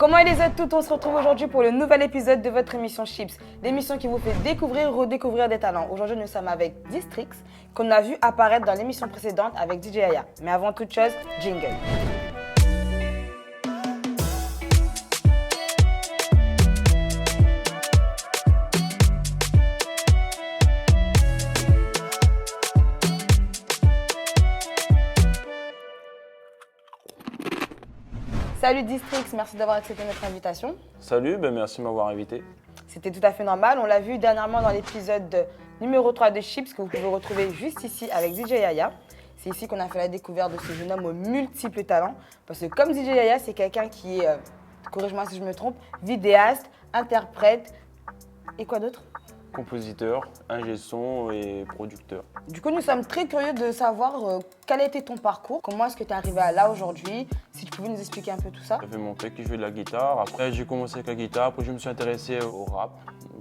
Comment allez les toutes, on se retrouve aujourd'hui pour le nouvel épisode de votre émission Chips, l'émission qui vous fait découvrir, redécouvrir des talents. Aujourd'hui, nous sommes avec Distrix, qu'on a vu apparaître dans l'émission précédente avec DJ Aya. Mais avant toute chose, jingle. Salut Distrix, merci d'avoir accepté notre invitation. Salut, merci de m'avoir invité. C'était tout à fait normal, on l'a vu dernièrement dans l'épisode numéro 3 de Chips que vous pouvez retrouver juste ici avec DJ Yaya. C'est ici qu'on a fait la découverte de ce jeune homme aux multiples talents. Parce que comme DJ Yaya, c'est quelqu'un qui est, corrige-moi si je me trompe, vidéaste, interprète et quoi d'autre ? Compositeur, ingé son et producteur. Du coup, nous sommes très curieux de savoir quel a été ton parcours, comment est-ce que tu es arrivé à là aujourd'hui, si tu pouvais nous expliquer un peu tout ça. J'avais mon père qui jouait de la guitare, après j'ai commencé avec la guitare, après je me suis intéressé au rap.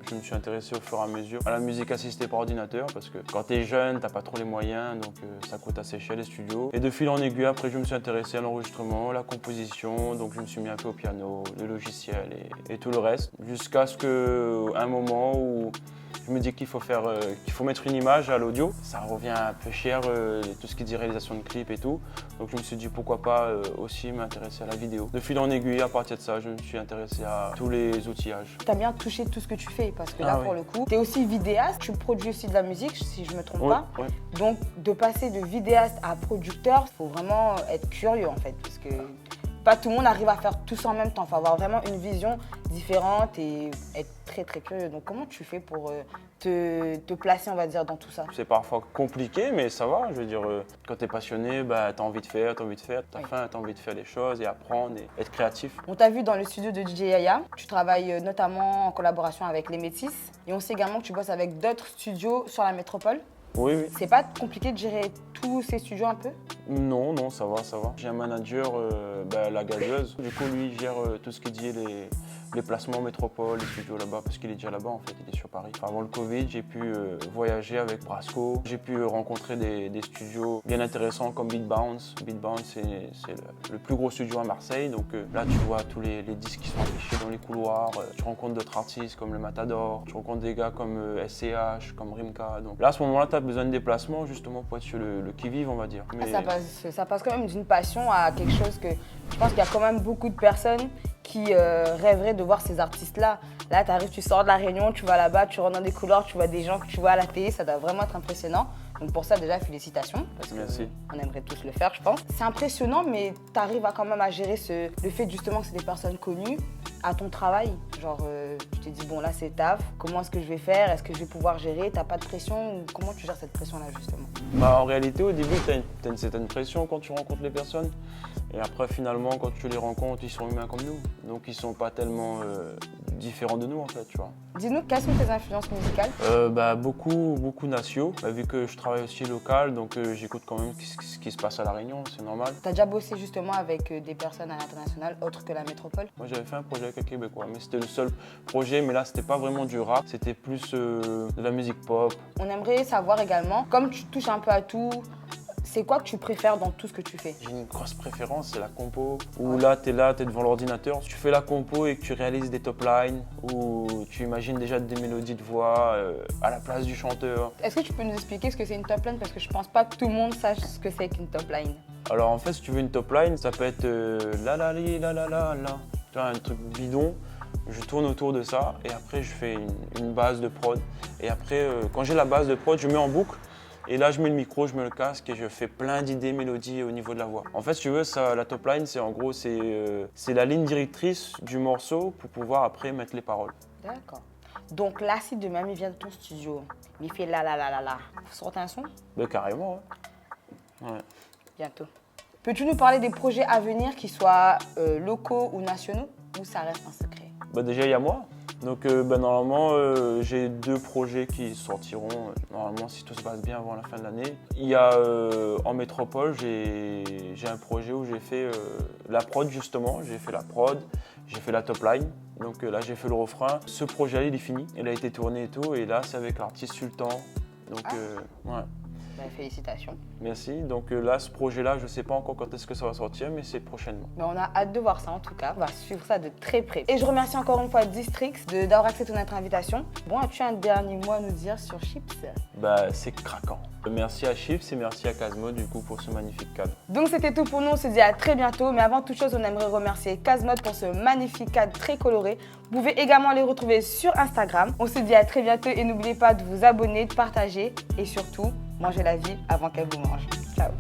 Je me suis intéressé au fur et à mesure à la musique assistée par ordinateur parce que quand tu es jeune, t'as pas trop les moyens, donc ça coûte assez cher les studios. Et de fil en aiguille, après je me suis intéressé à l'enregistrement, la composition, donc je me suis mis un peu au piano, le logiciel et tout le reste. Jusqu'à ce qu'un moment où je me dis qu'il faut mettre une image à l'audio. Ça revient un peu cher, tout ce qui dit réalisation de clips et tout. Donc je me suis dit pourquoi pas aussi m'intéresser à la vidéo. De fil en aiguille, à partir de ça, je me suis intéressé à tous les outillages. Tu as bien touché tout ce que tu fais parce que là, pour le coup, tu es aussi vidéaste, tu produis aussi de la musique, si je me trompe pas. Ouais. Donc de passer de vidéaste à producteur, il faut vraiment être curieux en fait parce que pas tout le monde arrive à faire tout ça en même temps. Il faut avoir vraiment une vision différente et être très très curieux. Donc comment tu fais pour te placer, on va dire, dans tout ça? C'est parfois compliqué, mais ça va. Je veux dire, quand tu es passionné, tu as envie de faire, tu as faim, tu as envie de faire des choses et apprendre et être créatif. On t'a vu dans le studio de DJ Yaya. Tu travailles notamment en collaboration avec les Métis. Et on sait également que tu bosses avec d'autres studios sur la métropole. Oui. C'est pas compliqué de gérer tous ces studios un peu? Non, ça va. J'ai un manager, la gazeuse. Du coup, lui, il gère tout ce qui dit les placements métropole, les studios là-bas, parce qu'il est déjà là-bas en fait, il est sur Paris. Avant le Covid, j'ai pu voyager avec Brasco. J'ai pu rencontrer des studios bien intéressants comme Beat Bounce. Beat Bounce, c'est le plus gros studio à Marseille. Donc là, tu vois tous les disques qui sont affichés dans les couloirs. Tu rencontres d'autres artistes comme le Matador. Tu rencontres des gars comme SCH, comme Rimka. Donc là, à ce moment-là, tu as besoin de déplacements justement pour être sur le qui-vive, on va dire. Mais Ça passe quand même d'une passion à quelque chose que je pense qu'il y a quand même beaucoup de personnes qui rêveraient de voir ces artistes-là. Là, tu arrives, tu sors de la Réunion, tu vas là-bas, tu rentres dans des couloirs, tu vois des gens que tu vois à la télé, ça doit vraiment être impressionnant. Donc pour ça, déjà, félicitations. Parce Merci. On aimerait tous le faire, je pense. C'est impressionnant, mais tu arrives quand même à gérer le fait justement que c'est des personnes connues à ton travail. Genre, tu te dis, bon, là, c'est taf. Comment est-ce que je vais faire? Est-ce que je vais pouvoir gérer? T'as pas de pression? Comment tu gères cette pression-là, justement? En réalité, au début, tu as une certaine pression quand tu rencontres les personnes. Et après, finalement, quand tu les rencontres, ils sont humains comme nous. Donc, ils sont pas tellement différents de nous, en fait, tu vois. Dis-nous, quelles sont tes influences musicales? Beaucoup nationaux. Vu que je travaille aussi local, donc j'écoute quand même ce qui se passe à La Réunion, c'est normal. Tu as déjà bossé justement avec des personnes à l'international, autres que la métropole? Moi, j'avais fait un projet avec un Québécois, mais c'était le seul projet. Mais là, c'était pas vraiment du rap, c'était plus de la musique pop. On aimerait savoir également, comme tu touches un peu à tout, c'est quoi que tu préfères dans tout ce que tu fais? J'ai une grosse préférence, c'est la compo. Où là, tu es devant l'ordinateur, tu fais la compo et que tu réalises des top lines, où tu imagines déjà des mélodies de voix à la place du chanteur. Est-ce que tu peux nous expliquer ce que c'est une top line? Parce que je pense pas que tout le monde sache ce que c'est qu'une top line. Alors en fait, si tu veux une top line, ça peut être la la li, la la la la. Tu vois, un truc bidon. Je tourne autour de ça et après, je fais une base de prod. Et après, quand j'ai la base de prod, je mets en boucle. Et là, je mets le micro, je mets le casque et je fais plein d'idées, mélodies au niveau de la voix. En fait, si tu veux, la top line, c'est en gros, c'est la ligne directrice du morceau pour pouvoir après mettre les paroles. D'accord. Donc l'acide de mamie vient de ton studio. Il fait la la la la la. Vous sortez un son? Carrément, ouais. Bientôt. Peux-tu nous parler des projets à venir, qu'ils soient locaux ou nationaux, ou ça reste un secret? Déjà, il y a moi. Donc normalement, j'ai 2 projets qui sortiront, normalement si tout se passe bien avant la fin de l'année. Il y a en métropole, j'ai un projet où j'ai fait la prod justement, j'ai fait la prod, j'ai fait la top line. Donc là j'ai fait le refrain. Ce projet-là il est fini, il a été tourné et tout, et là c'est avec l'artiste Sultan. Donc ouais. Bah, félicitations. Merci. Donc là, ce projet-là, je ne sais pas encore quand est-ce que ça va sortir, mais c'est prochainement. Mais on a hâte de voir ça en tout cas. On va suivre ça de très près. Et je remercie encore une fois Distrix d'avoir accepté notre invitation. Bon, as-tu un dernier mot à nous dire sur Chips? Bah, c'est craquant. Merci à Chips et merci à Casmo du coup pour ce magnifique cadre. Donc c'était tout pour nous, on se dit à très bientôt. Mais avant toute chose, on aimerait remercier Casmode pour ce magnifique cadre très coloré. Vous pouvez également les retrouver sur Instagram. On se dit à très bientôt et n'oubliez pas de vous abonner, de partager et surtout, mangez la vie avant qu'elle vous mange. Ciao.